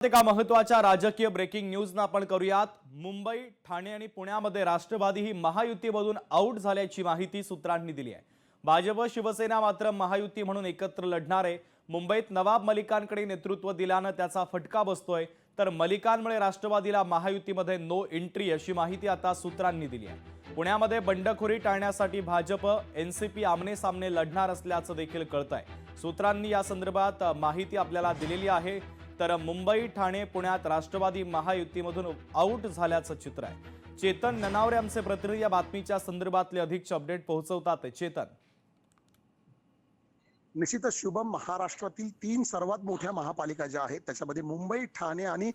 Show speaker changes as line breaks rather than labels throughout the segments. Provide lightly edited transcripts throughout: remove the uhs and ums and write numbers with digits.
एका महत्त्वाच्या राजकीय ब्रेकिंग न्यूजनं आपण करूयात। मुंबई, ठाणे आणि पुण्यामध्ये राष्ट्रवादी ही महायुतीमधून आउट झाल्याची माहिती सूत्रांनी दिली आहे। भाजप शिवसेना मात्र महायुती म्हणून एकत्र लढणार आहे। मुंबईत नवाब मलिकांकडे नेतृत्व दिल्यानं त्याचा फटका बसतोय, तर मलिकांमुळे राष्ट्रवादीला महायुतीमध्ये नो एंट्री अशी माहिती आता सूत्रांनी दिली आहे। पुण्यामध्ये बंडखोरी टाळण्यासाठी भाजप एनसीपी आमने सामने लढणार असल्याचं देखील कळतंय। सूत्रांनी या संदर्भात माहिती आपल्याला दिलेली आहे। तर मुंबई, ठाणे, पुण्यात राष्ट्रवादी महायुतीमधून आउट झाल्याचं चित्र आहे। चेतन ननावरे आमचे प्रतिनिधी या बातमीच्या संदर्भातले अधिकचे अपडेट पोहोचवतात। चेतन,
निश्चितच शुभम, महाराष्ट्रातील 3 सर्वात मोठ्या महापालिका ज्या आहेत त्याच्यामध्ये मुंबई, ठाणे आणि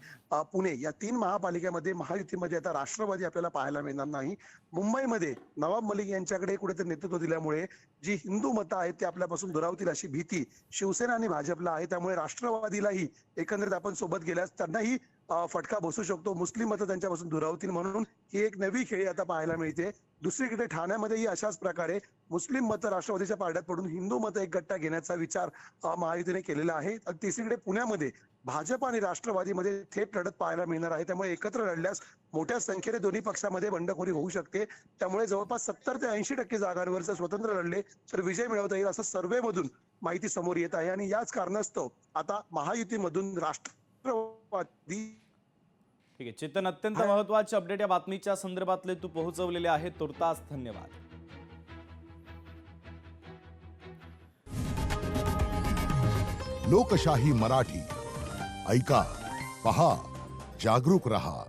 पुणे या 3 महापालिकेमध्ये महायुतीमध्ये आता राष्ट्रवादी आपल्याला पाहायला मिळणार नाही। मुंबईमध्ये नवाब मलिक यांच्याकडे कुठेतरी नेतृत्व दिल्यामुळे जी हिंदू मतं आहेत ते आपल्यापासून दुरावतील अशी भीती शिवसेना आणि भाजपला आहे। त्यामुळे राष्ट्रवादीलाही एकंदरीत आपण सोबत गेल्यास त्यांनाही फटका बसू शकतो। मुस्लिम मतं त्यांच्यापासून दुरावतील, म्हणून ही एक नवी खेळी आता पाहायला मिळते। दुसरीकडे ठाण्यामध्येही अशाच प्रकारे मुस्लिम मतं राष्ट्रवादीच्या पारड्यात पडून हिंदू मतं एक गट्टा घेण्याचा विचार महायुतीने केलेला आहे। तिसरीकडे पुण्यामध्ये भाजप आणि राष्ट्रवादीमध्ये थेट लढत पाहायला मिळणार आहे। त्यामुळे एकत्र लढल्यास मोठ्या संख्येने दोन्ही पक्षामध्ये बंडखोरी होऊ शकते। त्यामुळे जवळपास 70 ते 80% जागांवर जर स्वतंत्र लढले तर विजय मिळवता येईल असं सर्व्हेमधून माहिती समोर येत आहे। आणि याच कारणास्तव आता महायुतीमधून राष्ट्रवादी
ठीक आहे चेतन, अत्यंत महत्त्वाचे अपडेट या बातमीच्या संदर्भातले तू पोहोचवलेले आहे। तुर्तास धन्यवाद।
लोकशाही मराठी ऐका, पहा, जागरूक रहा।